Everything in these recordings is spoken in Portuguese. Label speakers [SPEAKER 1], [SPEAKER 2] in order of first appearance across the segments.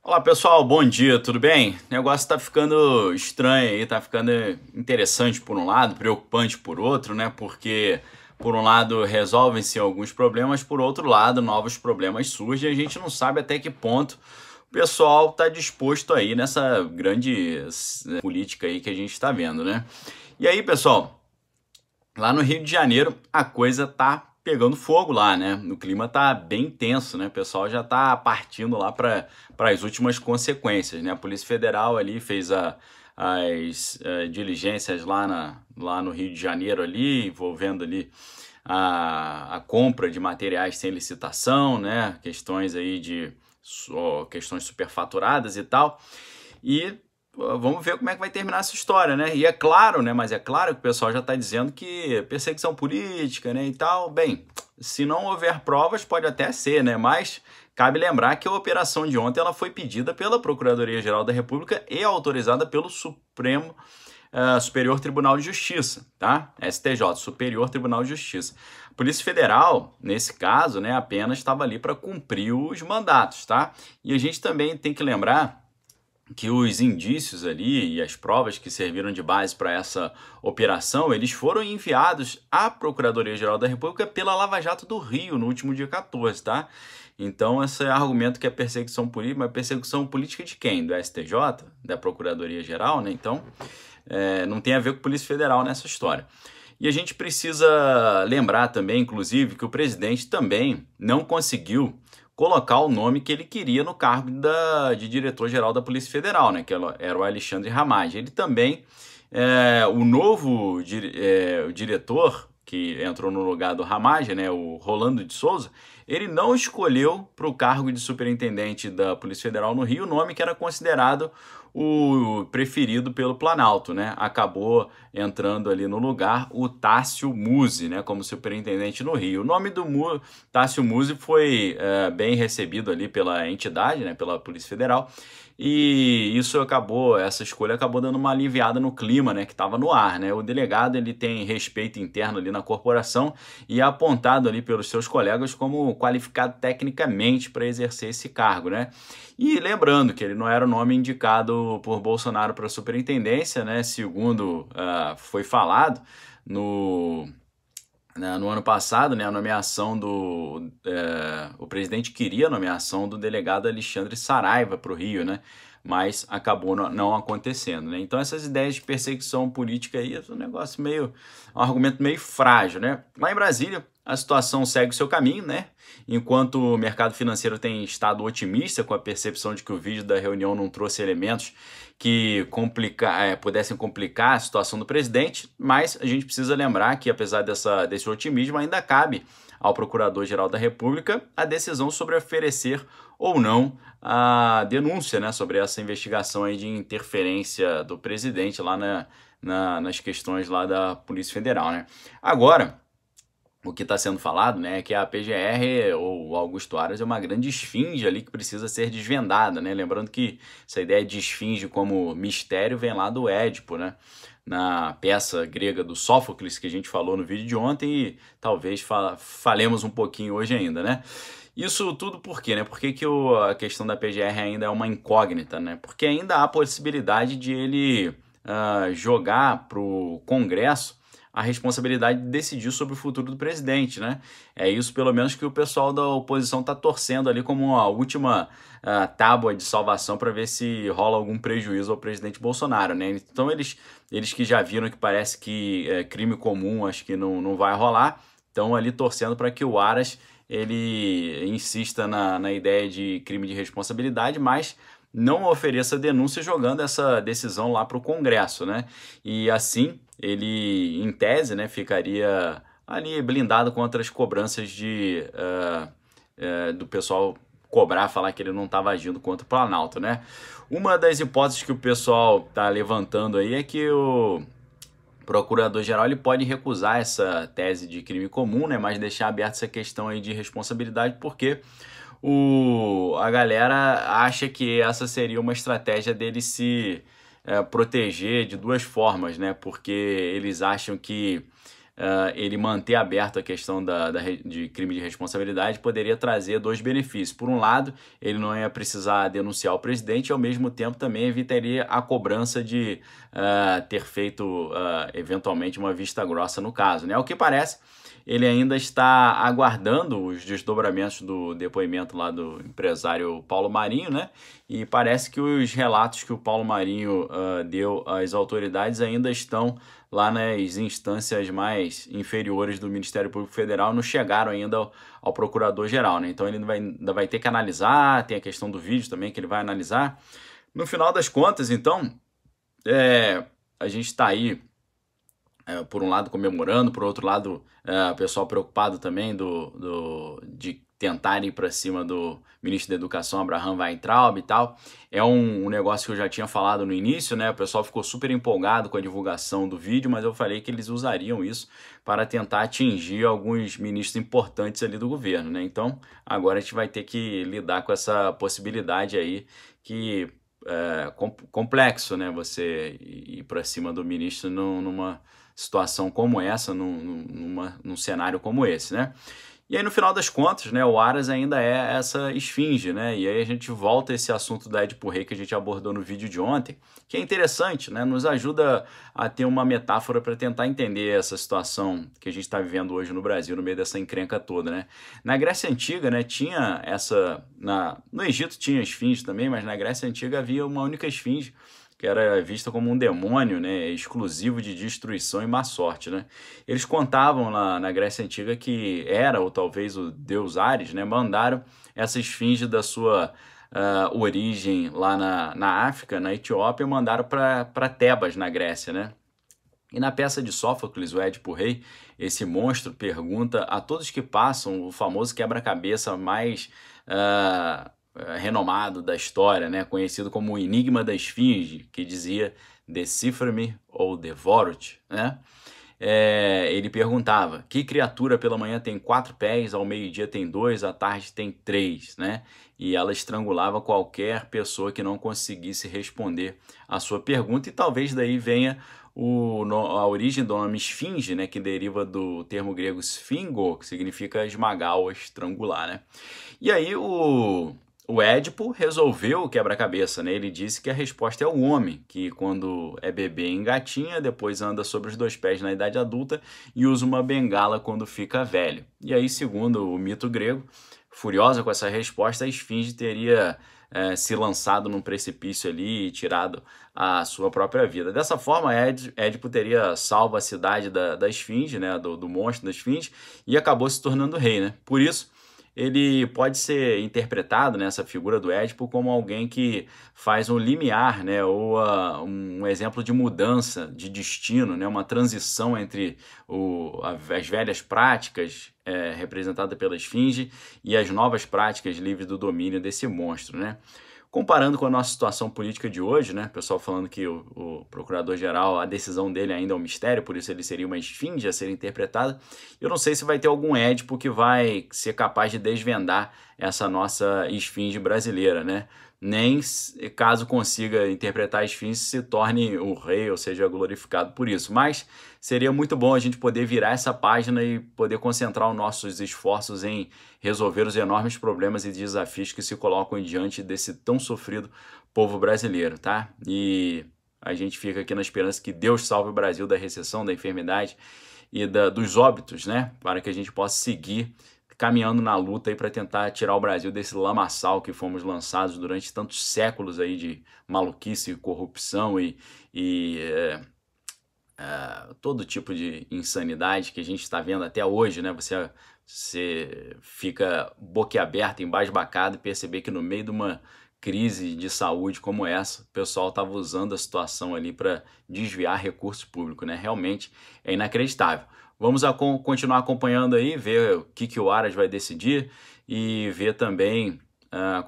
[SPEAKER 1] Olá pessoal, bom dia, tudo bem? O negócio tá ficando estranho aí, tá ficando interessante por um lado, preocupante por outro, né? Porque por um lado resolvem-se alguns problemas, por outro lado novos problemas surgem e a gente não sabe até que ponto o pessoal tá disposto aí nessa grande política aí que a gente está vendo, né? E aí, pessoal, lá no Rio de Janeiro, a coisa tá pegando fogo lá, né? O clima tá bem tenso, né? O pessoal já tá partindo lá para as últimas consequências, né? A Polícia Federal ali fez as diligências lá no Rio de Janeiro ali, envolvendo ali a compra de materiais sem licitação, né? Questões aí de questões superfaturadas e tal. E vamos ver como é que vai terminar essa história, né? E é claro, né? Mas é claro que o pessoal já está dizendo que perseguição política, né? E tal. Bem, se não houver provas, pode até ser, né? Mas cabe lembrar que a operação de ontem ela foi pedida pela Procuradoria-Geral da República e autorizada pelo Superior Tribunal de Justiça, tá? STJ, Superior Tribunal de Justiça. A Polícia Federal, nesse caso, né, apenas estava ali para cumprir os mandatos, tá? E a gente também tem que lembrar que os indícios ali e as provas que serviram de base para essa operação, eles foram enviados à Procuradoria-Geral da República pela Lava Jato do Rio no último dia 14, tá? Então, esse argumento que é perseguição política, mas perseguição política de quem? Do STJ? Da Procuradoria-Geral, né? Então, não tem a ver com Polícia Federal nessa história. E a gente precisa lembrar também, inclusive, que o presidente também não conseguiu colocar o nome que ele queria no cargo de diretor-geral da Polícia Federal, né, que era o Alexandre Ramagem. Ele também, o novo o diretor que entrou no lugar do Ramagem, né, o Rolando de Souza, ele não escolheu para o cargo de superintendente da Polícia Federal no Rio o nome que era considerado o preferido pelo Planalto, né? Acabou entrando ali no lugar o Tássio Musi, né, como superintendente no Rio. O nome do Tássio Musi foi bem recebido ali pela entidade, né, pela Polícia Federal, e essa escolha acabou dando uma aliviada no clima, né, que estava no ar, né? O delegado ele tem respeito interno ali na corporação e é apontado ali pelos seus colegas como qualificado tecnicamente para exercer esse cargo, né? E lembrando que ele não era o nome indicado por Bolsonaro para a superintendência, né? Segundo foi falado no ano passado, né, a nomeação o presidente queria a nomeação do delegado Alexandre Saraiva para o Rio, né, mas acabou não acontecendo, né. Então essas ideias de perseguição política aí é um argumento meio frágil, né. Lá em Brasília a situação segue o seu caminho, né, enquanto o mercado financeiro tem estado otimista com a percepção de que o vídeo da reunião não trouxe elementos que pudessem complicar a situação do presidente, mas a gente precisa lembrar que, apesar desse otimismo, ainda cabe ao Procurador-Geral da República a decisão sobre oferecer ou não a denúncia, né, sobre essa investigação aí de interferência do presidente lá nas questões lá da Polícia Federal, né. Agora, o que está sendo falado, né, é que a PGR ou Augusto Aras é uma grande esfinge ali que precisa ser desvendada, né? Lembrando que essa ideia de esfinge como mistério vem lá do Édipo, né? Na peça grega do Sófocles que a gente falou no vídeo de ontem e talvez falemos um pouquinho hoje ainda, né? Isso tudo por quê, né? Por que a questão da PGR ainda é uma incógnita, né? Porque ainda há a possibilidade de ele jogar para o Congresso a responsabilidade de decidir sobre o futuro do presidente, né? É isso, pelo menos, que o pessoal da oposição está torcendo ali como a última tábua de salvação para ver se rola algum prejuízo ao presidente Bolsonaro, né? Então, eles que já viram que parece que crime comum, acho que não vai rolar, estão ali torcendo para que o Aras ele insista na ideia de crime de responsabilidade, mas não ofereça denúncia jogando essa decisão lá para o Congresso, né? E assim ele, em tese, né, ficaria ali blindado contra as cobranças do pessoal falar que ele não estava agindo contra o Planalto, né? Uma das hipóteses que o pessoal está levantando aí é que o Procurador-Geral ele pode recusar essa tese de crime comum, né, mas deixar aberta essa questão aí de responsabilidade, porque a galera acha que essa seria uma estratégia dele se proteger de duas formas, né? Porque eles acham que ele manter aberto a questão de crime de responsabilidade poderia trazer dois benefícios. Por um lado, ele não ia precisar denunciar o presidente e, ao mesmo tempo, também evitaria a cobrança de ter feito, eventualmente, uma vista grossa no caso, né? O que parece, ele ainda está aguardando os desdobramentos do depoimento lá do empresário Paulo Marinho, né? E parece que os relatos que o Paulo Marinho deu às autoridades ainda estão lá nas instâncias mais inferiores do Ministério Público Federal, não chegaram ainda ao Procurador-Geral, né? Então ele ainda vai ter que analisar, tem a questão do vídeo também que ele vai analisar. No final das contas, então, a gente está aí, por um lado comemorando, por outro lado o pessoal preocupado também de tentar ir para cima do ministro da Educação, Abraham Weintraub e tal. É um negócio que eu já tinha falado no início, né? O pessoal ficou super empolgado com a divulgação do vídeo, mas eu falei que eles usariam isso para tentar atingir alguns ministros importantes ali do governo, né? Então, agora a gente vai ter que lidar com essa possibilidade aí que complexo, né? Você ir para cima do ministro numa situação como essa, num cenário como esse, né? E aí, no final das contas, né, o Aras ainda é essa esfinge, né? E aí a gente volta a esse assunto da Édipo Rei que a gente abordou no vídeo de ontem, que é interessante, né? Nos ajuda a ter uma metáfora para tentar entender essa situação que a gente está vivendo hoje no Brasil, no meio dessa encrenca toda, né? Na Grécia Antiga, né, tinha no Egito tinha esfinge também, mas na Grécia Antiga havia uma única esfinge, que era vista como um demônio, né, exclusivo de destruição e má sorte, né? Eles contavam na Grécia Antiga que era, ou talvez o deus Ares, né, mandaram essa esfinge da sua origem lá na África, na Etiópia, mandaram para Tebas, na Grécia, né? E na peça de Sófocles, o Édipo Rei, esse monstro pergunta a todos que passam o famoso quebra-cabeça mais renomado da história, né, conhecido como o Enigma da Esfinge, que dizia decifra-me ou devoro-te, né? Ele perguntava, que criatura pela manhã tem 4 pés, ao meio-dia tem 2, à tarde tem 3, né? E ela estrangulava qualquer pessoa que não conseguisse responder a sua pergunta, e talvez daí venha a origem do nome esfinge, né, que deriva do termo grego sfingo, que significa esmagar ou estrangular, né? E aí o Édipo resolveu o quebra-cabeça, né? Ele disse que a resposta é o homem, que quando é bebê engatinha, depois anda sobre os 2 pés na idade adulta e usa uma bengala quando fica velho. E aí, segundo o mito grego, furiosa com essa resposta, a esfinge teria se lançado num precipício ali e tirado a sua própria vida. Dessa forma, Édipo teria salvo a cidade da esfinge, né? Do monstro da esfinge, e acabou se tornando rei, né? Por isso, ele pode ser interpretado, nessa figura do Édipo, como alguém que faz um limiar, né, ou um exemplo de mudança de destino, né, uma transição entre as velhas práticas representadas pela esfinge e as novas práticas livres do domínio desse monstro, né? Comparando com a nossa situação política de hoje, né? O pessoal falando que o procurador-geral, a decisão dele ainda é um mistério, por isso ele seria uma esfinge a ser interpretada. Eu não sei se vai ter algum Édipo que vai ser capaz de desvendar essa nossa esfinge brasileira, né? Nem caso consiga interpretar a esfinge se torne o rei, ou seja, glorificado por isso. Mas seria muito bom a gente poder virar essa página e poder concentrar os nossos esforços em resolver os enormes problemas e desafios que se colocam diante desse tão sofrido povo brasileiro, tá? E a gente fica aqui na esperança que Deus salve o Brasil da recessão, da enfermidade e dos óbitos, né? Para que a gente possa seguir caminhando na luta aí para tentar tirar o Brasil desse lamaçal que fomos lançados durante tantos séculos aí de maluquice, corrupção e todo tipo de insanidade que a gente está vendo até hoje, né? Você fica boquiaberto, embasbacado, e perceber que no meio de uma crise de saúde como essa, o pessoal estava usando a situação ali para desviar recurso público, né? Realmente é inacreditável. Vamos continuar acompanhando aí, ver o que o Aras vai decidir e ver também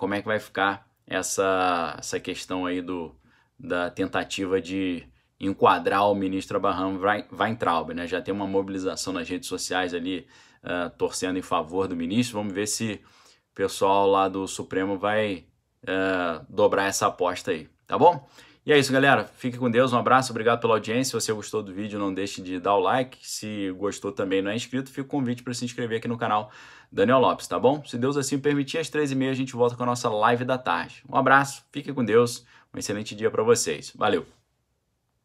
[SPEAKER 1] como é que vai ficar essa questão aí da tentativa de enquadrar o ministro Abraham Weintraub, né? Já tem uma mobilização nas redes sociais ali torcendo em favor do ministro. Vamos ver se o pessoal lá do Supremo vai dobrar essa aposta aí, tá bom? E é isso, galera. Fique com Deus. Um abraço. Obrigado pela audiência. Se você gostou do vídeo, não deixe de dar o like. Se gostou também e não é inscrito, fica o convite para se inscrever aqui no canal Daniel Lopes, tá bom? Se Deus assim permitir, às 13h30 a gente volta com a nossa live da tarde. Um abraço. Fique com Deus. Um excelente dia para vocês. Valeu!